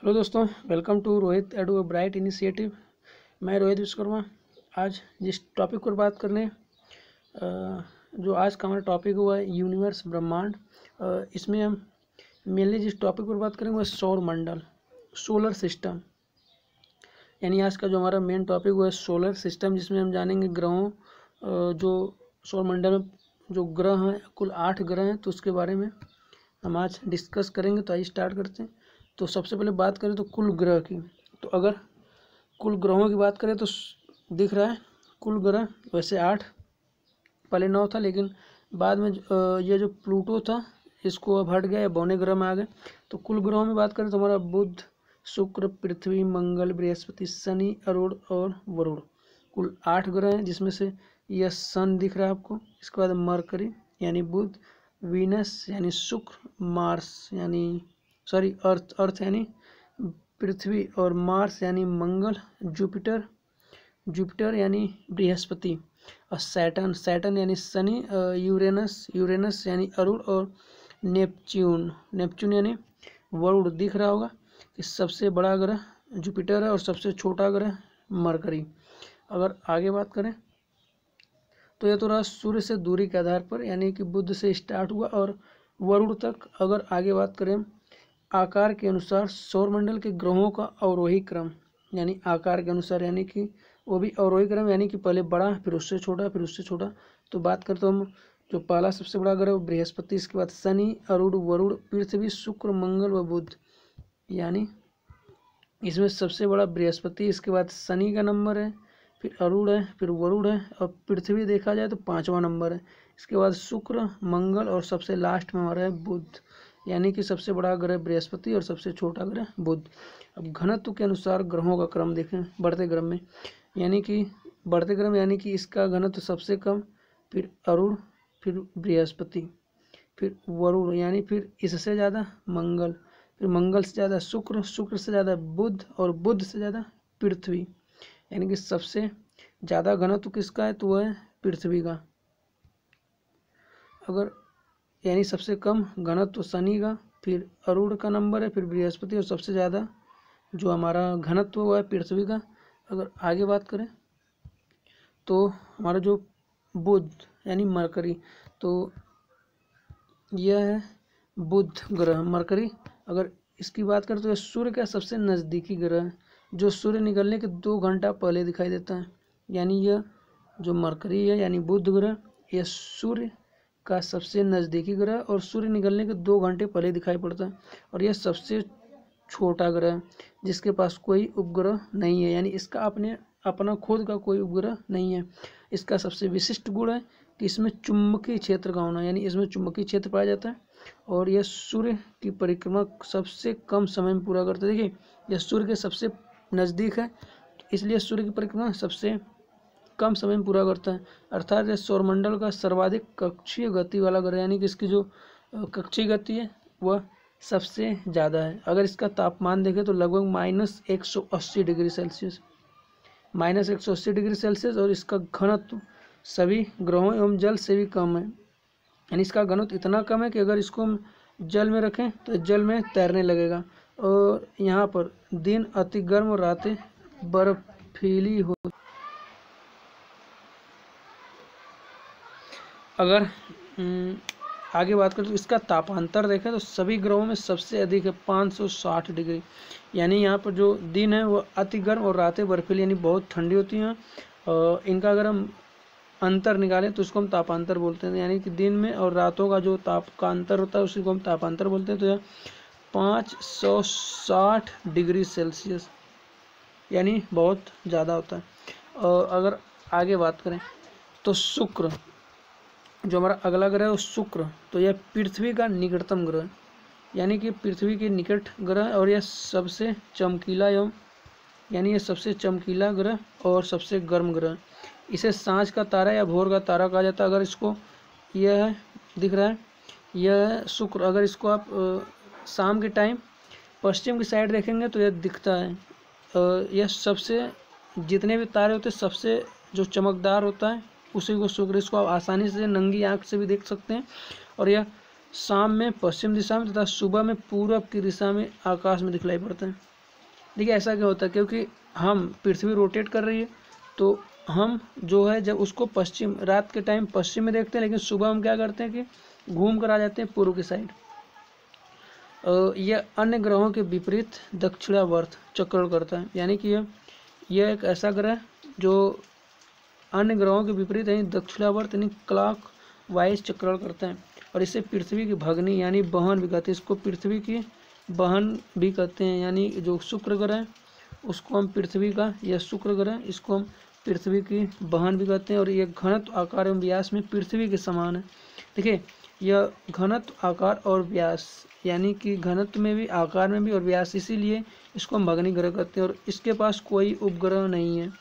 Hello दोस्तों, welcome to Rohit edu bright initiative. मैं रोहित विश्वकर्मा। आज जिस टॉपिक पर बात करने जो आज का हमारा टॉपिक हुआ है यूनिवर्स ब्रह्मांड। इसमें हम मेनली जिस टॉपिक पर बात करेंगे वो सौर मंडल, सोलर सिस्टम। यानी आज का जो हमारा मेन टॉपिक हुआ है सोलर सिस्टम, जिसमें हम जानेंगे ग्रहों जो सौर मंडल में जो ग्रह हैं, कुल 8 ग्रह हैं, तो उसके बारे में हम आज डिस्कस करेंगे। तो आइए स्टार्ट करते हैं। तो सबसे पहले बात करें तो कुल ग्रह की। तो अगर कुल ग्रहों की बात करें तो दिख रहा है कुल ग्रह वैसे 8, पहले 9 था, लेकिन बाद में ये जो प्लूटो था इसको अब हट गया, या 92 ग्रह में आ गए। तो कुल ग्रहों में बात करें तो हमारा बुध, शुक्र, पृथ्वी, मंगल, बृहस्पति, शनि, अरुण और वरुण, कुल 8 ग्रह हैं। जिसमें से यह सन दिख रहा है आपको, इसके बाद मरकरी यानी बुध, वीनस यानी शुक्र, मार्स यानी अर्थ यानी पृथ्वी, और मार्स यानी मंगल, जुपिटर यानी बृहस्पति, और सैटर्न यानी शनि, यूरेनस यानी अरुण, और नेपच्यून यानी वरुण। दिख रहा होगा कि सबसे बड़ा ग्रह जुपिटर है और सबसे छोटा ग्रह मरकरी। अगर आगे बात करें तो यह तो रहा सूर्य से दूरी के आधार पर, यानी कि बुध से स्टार्ट हुआ और वरुण तक। अगर आगे बात करें आकार के अनुसार सौरमंडल के ग्रहों का अवरोही क्रम, यानी आकार के अनुसार, यानी कि वो भी अवरोही क्रम, यानी कि पहले बड़ा फिर उससे छोटा फिर उससे छोटा। तो बात करते हम जो पहला सबसे बड़ा ग्रह बृहस्पति, इसके बाद शनि, अरुण, वरुण, पृथ्वी, शुक्र, मंगल व बुध। यानी इसमें सबसे बड़ा बृहस्पति, इसके बाद शनि का नंबर है, फिर अरुण है, फिर वरुण है, और पृथ्वी देखा जाए तो 5वां नंबर है। इसके बाद शुक्र, मंगल, और सबसे लास्ट में हमारा है बुध। यानी कि सबसे बड़ा ग्रह बृहस्पति और सबसे छोटा ग्रह बुध। अब घनत्व के अनुसार ग्रहों का क्रम देखें बढ़ते क्रम में, यानी कि बढ़ते क्रम, यानी कि इसका घनत्व सबसे कम, फिर अरुण, फिर बृहस्पति, फिर वरुण, यानी फिर इससे ज़्यादा मंगल, फिर मंगल से ज़्यादा शुक्र, शुक्र से ज़्यादा बुध, और बुध से ज़्यादा पृथ्वी। यानी कि सबसे ज़्यादा घनत्व किसका है तो वह है पृथ्वी का। अगर यानी सबसे कम घनत्व शनि का, फिर अरुण का नंबर है, फिर बृहस्पति, और सबसे ज़्यादा जो हमारा घनत्व हुआ है पृथ्वी का। अगर आगे बात करें तो हमारा जो बुध यानी मरकरी, तो यह है बुध ग्रह मरकरी। अगर इसकी बात करें तो यह सूर्य का सबसे नज़दीकी ग्रह है, जो सूर्य निकलने के 2 घंटा पहले दिखाई देता है। यानी यह जो मरकरी है यानी बुध ग्रह, यह सूर्य का सबसे नज़दीकी ग्रह और सूर्य निकलने के 2 घंटे पहले दिखाई पड़ता है। और यह सबसे छोटा ग्रह है जिसके पास कोई उपग्रह नहीं है, यानी इसका अपना खुद का कोई उपग्रह नहीं है। इसका सबसे विशिष्ट गुण है कि इसमें चुंबकीय क्षेत्र का होना, यानी इसमें चुंबकीय क्षेत्र पाया जाता है, और यह सूर्य की परिक्रमा सबसे कम समय में पूरा करता है। देखिए, यह सूर्य के सबसे नज़दीक है, इसलिए सूर्य की परिक्रमा सबसे कम समय में पूरा करता है। अर्थात यह सौरमंडल का सर्वाधिक कक्षीय गति वाला ग्रह, यानी कि इसकी जो कक्षीय गति है वह सबसे ज़्यादा है। अगर इसका तापमान देखें तो लगभग -180 डिग्री सेल्सियस, -180 डिग्री सेल्सियस, और इसका घनत्व सभी ग्रहों एवं जल से भी कम है। यानी इसका घनत्व इतना कम है कि अगर इसको हम जल में रखें तो जल में तैरने लगेगा। और यहाँ पर दिन अति गर्म और रातें बर्फीली हो। अगर आगे बात करें तो इसका तापांतर देखें तो सभी ग्रहों में सबसे अधिक है 560 डिग्री। यानी यहाँ पर जो दिन है वो अति गर्म और रातें बर्फीली यानी बहुत ठंडी होती हैं। और इनका अगर हम अंतर निकालें तो उसको हम तापांतर बोलते हैं। यानी कि दिन में और रातों का जो ताप का अंतर होता है उसी को हम तापांतर बोलते हैं। तो यह 560 डिग्री सेल्सियस यानी बहुत ज़्यादा होता है। और अगर आगे बात करें तो शुक्र, जो हमारा अगला ग्रह है वो शुक्र, तो यह पृथ्वी का निकटतम ग्रह है, यानी कि पृथ्वी के निकट ग्रह, और यह सबसे चमकीला एवं यानी यह सबसे चमकीला ग्रह और सबसे गर्म ग्रह। इसे सांझ का तारा या भोर का तारा कहा जाता है। अगर इसको यह है दिख रहा है, यह है शुक्र। अगर इसको आप शाम के टाइम पश्चिम की साइड देखेंगे तो यह दिखता है। यह सबसे जितने भी तारे होते हैं सबसे जो चमकदार होता है उसी को शुक्र। इसको आप आसानी से नंगी आँख से भी देख सकते हैं। और यह शाम में पश्चिम दिशा में तथा सुबह में पूरब की दिशा में आकाश में दिखलाई पड़ता है। देखिए ऐसा क्या होता है, क्योंकि हम पृथ्वी रोटेट कर रही है तो हम जो है जब उसको पश्चिम, रात के टाइम पश्चिम में देखते हैं, लेकिन सुबह हम क्या करते हैं कि घूम कर आ जाते हैं पूर्व की साइड। यह अन्य ग्रहों के विपरीत दक्षिणावर्त चक्रण करता है, यानी कि यह एक ऐसा ग्रह है जो अन्य ग्रहों के विपरीत यानी दक्षिणावर्त यानी क्लॉक वाइज चक्रण करता है। और इसे पृथ्वी की भगनी यानी बहन भी कहते हैं। इसको पृथ्वी की बहन भी कहते हैं, यानी जो शुक्र ग्रह है उसको हम पृथ्वी का, यह शुक्र ग्रह इसको हम पृथ्वी की बहन भी कहते हैं। और यह घनत्व, आकार एवं व्यास में पृथ्वी के समान है। देखिए यह घनत्व, आकार और व्यास, यानी कि घनत्व में भी, आकार में भी और व्यास, इसीलिए इसको हम भगनी ग्रह कहते हैं। और इसके पास कोई उपग्रह नहीं है,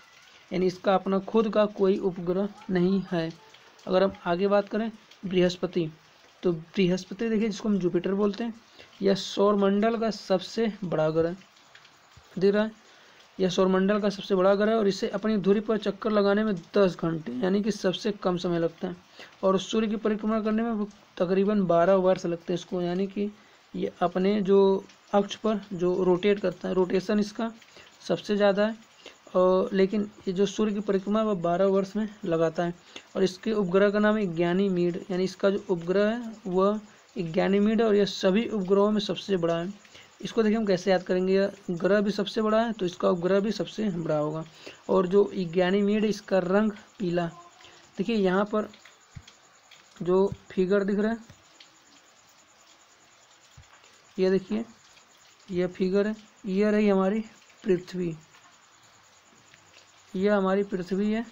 यानी इसका अपना खुद का कोई उपग्रह नहीं है। अगर हम आगे बात करें बृहस्पति, तो बृहस्पति देखिए जिसको हम जुपिटर बोलते हैं, यह सौरमंडल का सबसे बड़ा ग्रह दिख रहा है। यह सौरमंडल का सबसे बड़ा ग्रह है और इसे अपनी धुरी पर चक्कर लगाने में 10 घंटे यानी कि सबसे कम समय लगता है। और सूर्य की परिक्रमा करने में तकरीबन 12 वर्ष लगते हैं इसको, यानी कि ये अपने जो अक्ष पर जो रोटेट करता है, रोटेशन इसका सबसे ज़्यादा है। और लेकिन ये जो सूर्य की परिक्रमा है वह 12 वर्ष में लगाता है। और इसके उपग्रह का नाम है गैनीमीड, यानी इसका जो उपग्रह है वह गैनीमीड है और यह सभी उपग्रहों में सबसे बड़ा है। इसको देखिए हम कैसे याद करेंगे, यह ग्रह भी सबसे बड़ा है तो इसका उपग्रह भी सबसे बड़ा होगा। और जो गैनीमीड है इसका रंग पीला। देखिए यहाँ पर जो फिगर दिख रहा है, ये देखिए यह फिगर है, यह रही हमारी पृथ्वी, यह हमारी पृथ्वी है,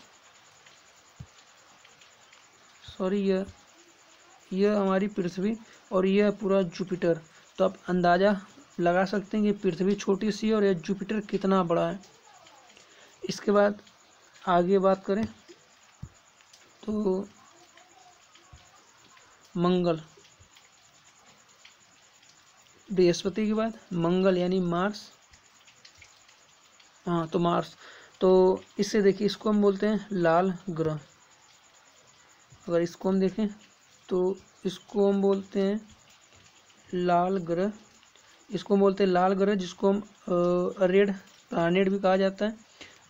सॉरी यह हमारी पृथ्वी और यह पूरा जुपिटर। तो आप अंदाज़ा लगा सकते हैं कि पृथ्वी छोटी सी है और यह जुपिटर कितना बड़ा है। इसके बाद आगे बात करें तो मंगल, बृहस्पति के बाद मंगल यानी मार्स, हाँ तो मार्स, तो इससे देखिए इसको हम बोलते हैं लाल ग्रह। अगर इसको हम देखें तो इसको हम बोलते हैं लाल ग्रह, इसको हम बोलते हैं लाल ग्रह, जिसको हम रेड प्लैनेट भी कहा जाता है।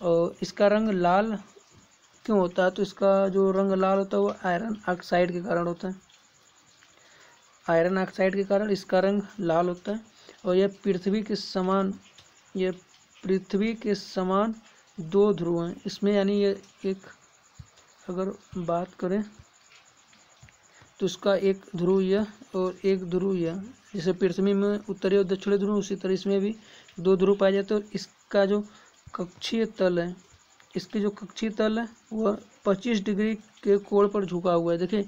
और इसका रंग लाल क्यों होता है, तो इसका जो रंग लाल होता है वो आयरन ऑक्साइड के कारण होता है। आयरन ऑक्साइड के कारण इसका रंग लाल होता है। और यह पृथ्वी के समान, यह पृथ्वी के समान 2 ध्रुव हैं इसमें, यानी ये एक, अगर बात करें तो इसका एक ध्रुव यह और एक ध्रुव यह, जैसे पृथ्वी में उत्तरी और दक्षिणी ध्रुव, उसी तरह इसमें भी 2 ध्रुव पाए जाते हैं। और इसका जो कक्षीय तल है, इसकी जो कक्षीय तल है वह 25 डिग्री के कोण पर झुका हुआ है। देखिए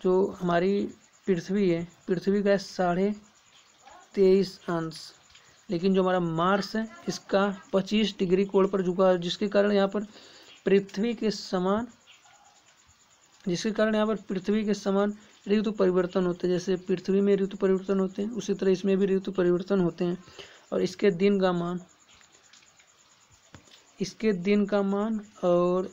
जो हमारी पृथ्वी है, पृथ्वी का 23.5 अंश, लेकिन जो हमारा मार्स है इसका 25 डिग्री कोण पर झुका है, जिसके कारण यहाँ पर पृथ्वी के समान, ऋतु परिवर्तन होते हैं। जैसे पृथ्वी में ऋतु परिवर्तन होते हैं उसी तरह इसमें भी ऋतु परिवर्तन होते हैं। और इसके दिन का मान और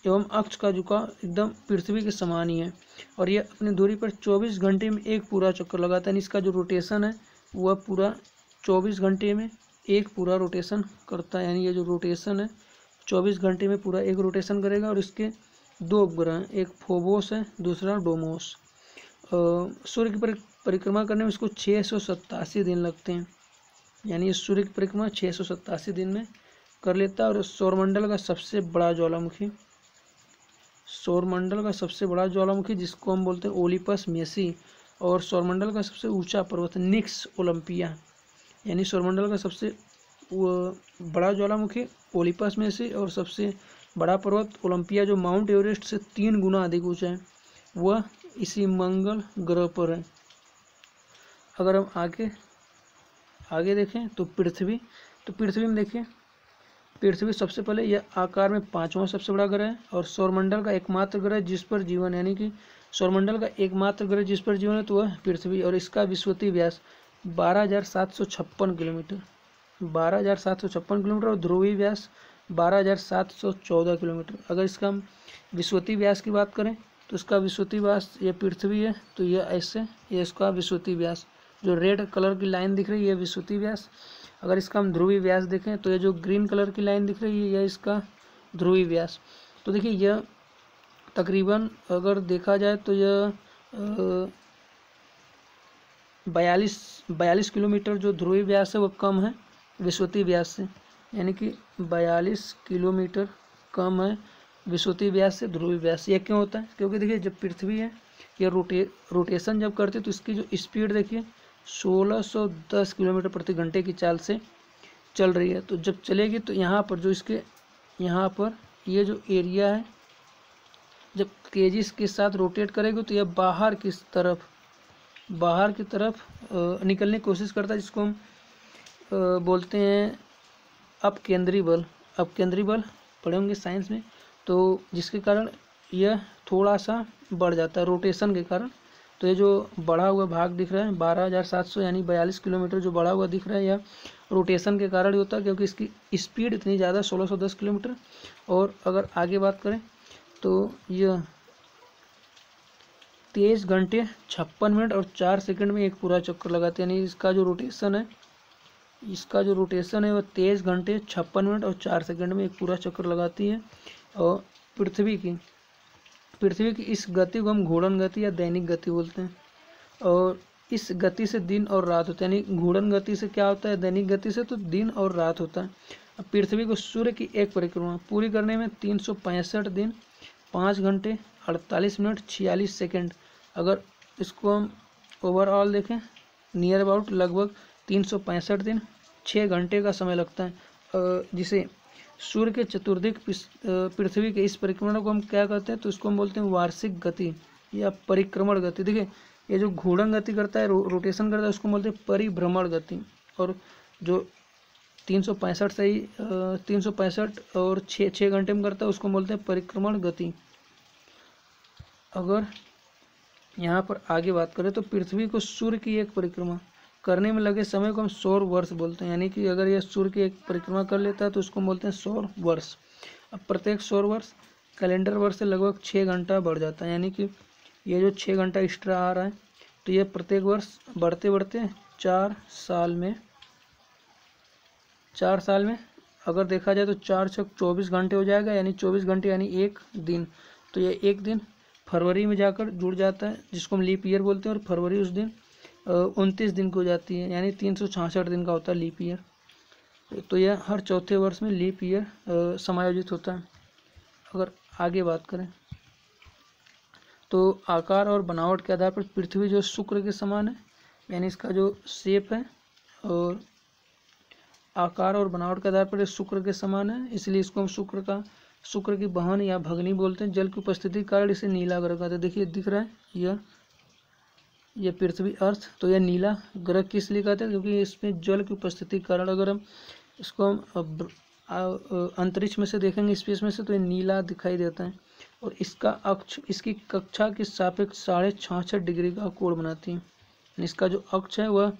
एवं अक्ष का झुकाव एकदम पृथ्वी के समान ही है। और यह अपनी दूरी पर 24 घंटे में एक पूरा चक्कर लगाता है। इसका जो रोटेशन है वह पूरा 24 घंटे में एक पूरा रोटेशन करता है, यानी ये जो रोटेशन है 24 घंटे में पूरा एक रोटेशन करेगा। और इसके 2 उपग्रह हैं, एक फोबोस है, दूसरा डोमोस। सूर्य की परिक्रमा करने में इसको 687 दिन लगते हैं, यानी इस सूर्य की परिक्रमा 687 दिन में कर लेता है। और सौरमंडल का सबसे बड़ा ज्वालामुखी, जिसको हम बोलते हैं ओलिपस मेसी, और सौरमंडल का सबसे ऊंचा पर्वत निक्स ओलंपिया, यानी सौरमंडल का सबसे बड़ा ज्वालामुखी ओलिपस मेसी और सबसे बड़ा पर्वत ओलंपिया, जो माउंट एवरेस्ट से 3 गुना अधिक ऊंचा है, वह इसी मंगल ग्रह पर है। अगर हम आगे देखें तो पृथ्वी में देखिए, पृथ्वी सबसे पहले यह आकार में 5वां सबसे बड़ा ग्रह है और सौरमंडल का एकमात्र ग्रह जिस पर जीवन, यानी कि सौरमंडल का एकमात्र ग्रह जिस पर जीवन है तो वह पृथ्वी। और इसका विषुवतीय व्यास 12,756 किलोमीटर, 12,756 किलोमीटर और ध्रुवीय व्यास 12,714 किलोमीटर। अगर इसका हम विषुवतीय व्यास की बात करें तो इसका विषुवतीय व्यास ये पृथ्वी है, तो ये ऐसे ये इसका विषुवतीय व्यास, जो रेड कलर की लाइन दिख रही है ये विषुवतीय व्यास। अगर इसका हम ध्रुवीय व्यास देखें तो ये जो ग्रीन कलर की लाइन दिख रही है ये इसका ध्रुवीय व्यास। तो देखिए यह तकरीबन अगर देखा जाए तो यह 42 किलोमीटर जो ध्रुवीय व्यास है वो कम है विषुवतीय व्यास से, यानी कि 42 किलोमीटर कम है विषुवतीय व्यास से ध्रुवीय व्यास। ये क्यों होता है? क्योंकि देखिए जब पृथ्वी है ये रोटेशन जब करती है तो इसकी जो स्पीड देखिए 1610 किलोमीटर प्रति घंटे की चाल से चल रही है। तो जब चलेगी तो यहाँ पर जो इसके यहाँ पर ये जो एरिया है जब तेजी के साथ रोटेट करेगी तो यह बाहर की तरफ निकलने की कोशिश करता है, जिसको हम बोलते हैं अपकेंद्री बल पढ़े होंगे साइंस में। तो जिसके कारण यह थोड़ा सा बढ़ जाता है रोटेशन के कारण। तो ये जो बढ़ा हुआ भाग दिख रहा है 12,700 यानी 42 किलोमीटर जो बढ़ा हुआ दिख रहा है यह रोटेशन के कारण ही होता है, क्योंकि इसकी स्पीड इतनी ज़्यादा 1610 किलोमीटर। और अगर आगे बात करें तो यह 23 घंटे 56 मिनट और 4 सेकंड में एक पूरा चक्कर लगाते हैं, यानी इसका जो रोटेशन है वह 23 घंटे 56 मिनट और 4 सेकंड में एक पूरा चक्कर लगाती है। और पृथ्वी की इस गति को हम घूर्णन गति या दैनिक गति बोलते हैं। और इस गति से दिन और रात होता है, यानी घूर्णन गति से क्या होता है, दैनिक गति से तो दिन और रात होता है। अब पृथ्वी को सूर्य की एक परिक्रमा पूरी करने में 365 दिन 5 घंटे 48 मिनट 46 सेकेंड। अगर इसको हम ओवरऑल देखें नियर अबाउट लगभग 365 दिन 6 घंटे का समय लगता है, जिसे सूर्य के चतुर्दिक पृथ्वी के इस परिक्रमण को हम क्या कहते हैं, तो इसको हम बोलते हैं वार्षिक गति या परिक्रमण गति। देखिए ये जो घूर्णन गति करता है रोटेशन करता है उसको बोलते हैं परिभ्रमण गति। और जो 365 और 6 घंटे में करता है उसको बोलते हैं परिक्रमण गति। अगर यहाँ पर आगे बात करें तो पृथ्वी को सूर्य की एक परिक्रमा करने में लगे समय को हम सौर वर्ष बोलते हैं, यानी कि अगर यह सूर्य की एक परिक्रमा कर लेता है तो उसको बोलते हैं सौर वर्ष। अब प्रत्येक सौर वर्ष कैलेंडर वर्ष से लगभग 6 घंटा बढ़ जाता है, यानी कि ये जो 6 घंटा एक्स्ट्रा आ रहा है तो यह प्रत्येक वर्ष बढ़ते बढ़ते 4 साल में अगर देखा जाए तो 4 छक 24 घंटे हो जाएगा, यानी 24 घंटे यानी एक दिन। तो यह एक दिन फरवरी में जाकर जुड़ जाता है जिसको हम लीप ईयर बोलते हैं, और फरवरी उस दिन 29 दिन की हो जाती है, यानी 366 दिन का होता है लीप ईयर। तो यह हर चौथे वर्ष में लीप ईयर समायोजित होता है। अगर आगे बात करें तो आकार और बनावट के आधार पर पृथ्वी जो शुक्र के समान है, यानी इसका जो शेप है और आकार और बनावट के आधार पर शुक्र के समान है, इसलिए इसको हम शुक्र की बहन या भगनी बोलते हैं। जल की उपस्थिति के कारण इसे नीला ग्रह कहते हैं। देखिए दिख रहा है यह पृथ्वी अर्थ, तो यह नीला ग्रह किस लिए कहते हैं, क्योंकि इसमें जल की उपस्थिति के कारण। अगर हम इसको हम अंतरिक्ष में से देखेंगे स्पेस में से तो ये नीला दिखाई देता है। और इसका अक्ष इसकी कक्षा के सापेक्ष 66.5 डिग्री का कोण बनाती है। इसका जो अक्ष है वह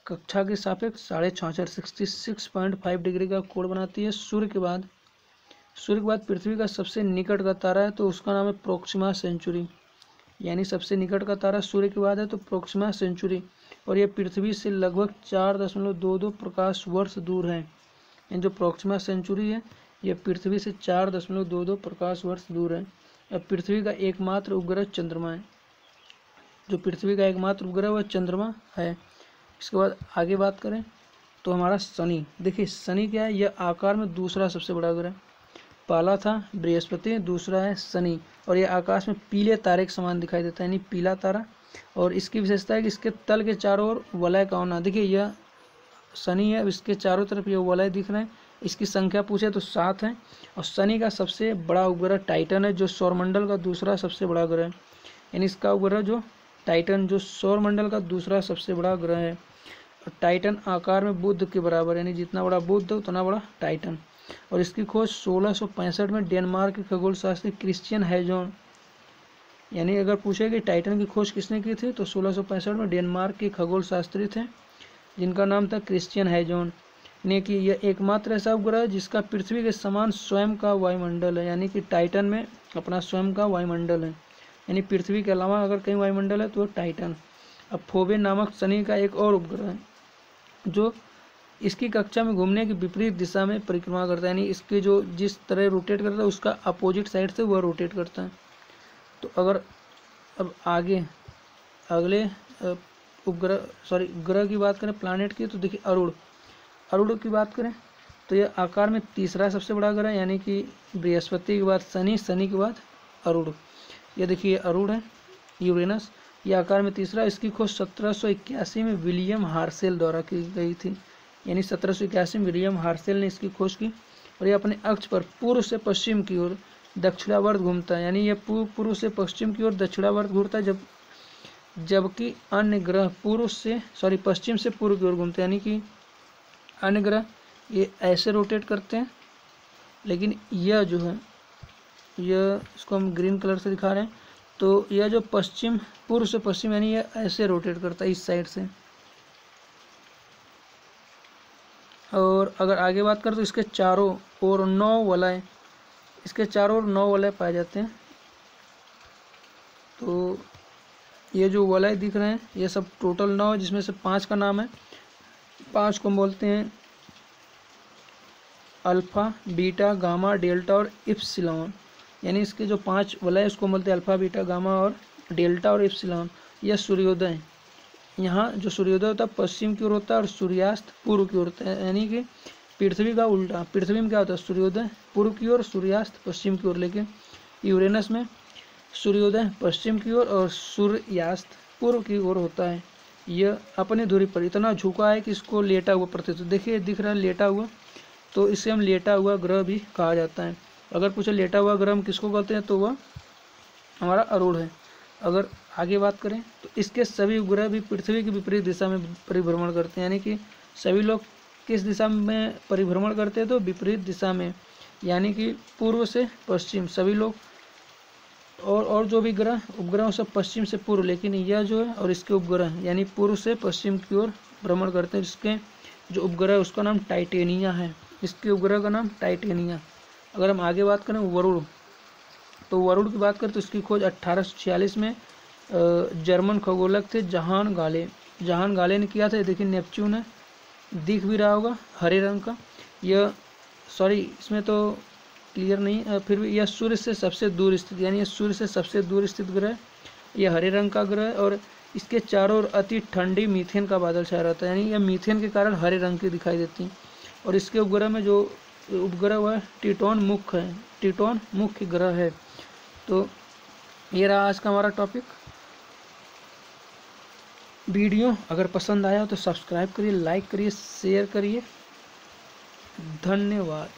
कक्षा के सापेक्ष 66.5 डिग्री का कोण बनाती है। सूर्य के बाद पृथ्वी का सबसे निकट का तारा है तो उसका नाम है प्रोक्सिमा सेंचुरी, यानी सबसे निकट का तारा सूर्य के बाद है तो प्रोक्सिमा सेंचुरी। और यह पृथ्वी से लगभग 4.22 प्रकाश वर्ष दूर है। यानी जो प्रोक्सिमा सेंचुरी है यह पृथ्वी से 4.22 प्रकाश वर्ष दूर है। अब पृथ्वी का एकमात्र उपग्रह चंद्रमा है, जो पृथ्वी का एकमात्र उपग्रह वह चंद्रमा है। इसके बाद आगे बात करें तो हमारा शनि, देखिए शनि क्या है, यह आकार में दूसरा सबसे बड़ा ग्रह। पहला था बृहस्पति, दूसरा है शनि। और यह आकाश में पीले तारे के समान दिखाई देता है, यानी पीला तारा। और इसकी विशेषता है कि इसके तल के चारों ओर वलय का होना। देखिए यह शनि है, अब इसके चारों तरफ ये वलय दिख रहे हैं। इसकी संख्या पूछे तो 7 है। और शनि का सबसे बड़ा उपग्रह टाइटन है, जो सौरमंडल का दूसरा सबसे बड़ा ग्रह है। यानी इसका उपग्रह जो टाइटन जो सौरमंडल का दूसरा सबसे बड़ा ग्रह है। और टाइटन आकार में बुध के बराबर, यानी जितना बड़ा बुध है उतना बड़ा टाइटन। और इसकी खोज 1665 में डेनमार्क के खगोल शास्त्री क्रिश्चियन हैजोन, यानी अगर पूछे कि टाइटन की खोज किसने की थी तो 1665 में डेनमार्क के खगोल शास्त्री थे जिनका नाम था क्रिश्चियन हैजोन ने कि यह एकमात्र ऐसा उपग्रह है जिसका पृथ्वी के समान स्वयं का वायुमंडल है, यानी कि टाइटन में अपना स्वयं का वायुमंडल है। यानी पृथ्वी के अलावा अगर कहीं वायुमंडल है तो टाइटन। अब फोबे नामक शनि का एक और उपग्रह है जो इसकी कक्षा में घूमने की विपरीत दिशा में परिक्रमा करता है, यानी इसके जो जिस तरह रोटेट करता है उसका अपोजिट साइड से वह रोटेट करता है। तो अगर अब आगे अगले ग्रह की बात करें प्लानेट की, तो देखिए अरुण की बात करें तो यह आकार में तीसरा सबसे बड़ा ग्रह है, यानी कि बृहस्पति के बाद शनि के बाद अरुण। यह देखिए अरुण है यूरेनस, यह आकार में तीसरा। इसकी खोज 1781 में विलियम हार्सेल द्वारा की गई थी, यानी 1781 में विलियम हार्सेल ने इसकी खोज की। और यह अपने अक्ष पर पूर्व से पश्चिम की ओर दक्षिणावर्त घूमता है, यानी यह पूर्व से पश्चिम की ओर दक्षिणावर्त घूमता है, जबकि अन्य ग्रह पश्चिम से पूर्व की ओर घूमते हैं, यानी कि अन्य ग्रह ये ऐसे रोटेट करते हैं। लेकिन यह जो है यह इसको हम ग्रीन कलर से दिखा रहे हैं, तो यह जो पूर्व से पश्चिम यानी यह ऐसे रोटेट करता है इस साइड से। और अगर आगे बात करें तो इसके चारों ओर 9 वलय पाए जाते हैं। तो ये जो वलय दिख रहे हैं ये सब टोटल 9 है, जिसमें से 5 का नाम है। 5 को बोलते हैं अल्फा, बीटा, गामा, डेल्टा और इप्सिलॉन, यानी इसके जो 5 वलय उसको बोलते हैं अल्फा, बीटा, गामा और डेल्टा और इप्सिलॉन। यह सूर्योदय है, यहाँ जो सूर्योदय होता है पश्चिम की ओर होता है और सूर्यास्त पूर्व की ओर होता है, यानी कि पृथ्वी का उल्टा। पृथ्वी में क्या होता है सूर्योदय पूर्व की ओर, सूर्यास्त पश्चिम की ओर, लेकिन यूरेनस में सूर्योदय पश्चिम की ओर और सूर्यास्त पूर्व की ओर होता है। यह अपनी धुरी पर इतना झुका है कि इसको लेटा हुआ प्रतीत होता है। देखिए दिख रहा है लेटा हुआ, तो इसे हम लेटा हुआ ग्रह भी कहा जाता है। अगर पूछे लेटा हुआ ग्रह हम किसको कहते हैं तो वह हमारा अरुण है। अगर आगे बात करें तो इसके सभी उपग्रह भी पृथ्वी की विपरीत दिशा में परिभ्रमण करते हैं, यानी कि सभी लोग किस दिशा में परिभ्रमण करते हैं तो विपरीत दिशा में, यानी कि पूर्व से पश्चिम सभी लोग। और जो भी उपग्रह सब पश्चिम से पूर्व, लेकिन यह जो है और इसके उपग्रह यानी पूर्व से पश्चिम की ओर भ्रमण करते हैं। जिसके जो उपग्रह है उसका नाम टाइटेनिया है, इसके उपग्रह का नाम टाइटेनिया। अगर हम आगे बात करें वरुण, तो वरुण की बात करें तो इसकी खोज 1846 में जर्मन खगोलक थे जहान गाले ने किया था। देखिए नेपच्यून है, दिख भी रहा होगा हरे रंग का। यह इसमें तो क्लियर नहीं, फिर भी यह सूर्य से सबसे दूर स्थित, यानी यह सूर्य से सबसे दूर स्थित ग्रह है। यह हरे रंग का ग्रह है और इसके चारों ओर अति ठंडी मीथेन का बादल छाया रहता है, यानी यह मीथेन के कारण हरे रंग की दिखाई देती है। और इसके उपग्रह में जो उपग्रह हुआ है टिटोन मुख्य ग्रह है। तो ये रहा आज का हमारा टॉपिक। वीडियो अगर पसंद आया तो सब्सक्राइब करिए, लाइक करिए, शेयर करिए। धन्यवाद।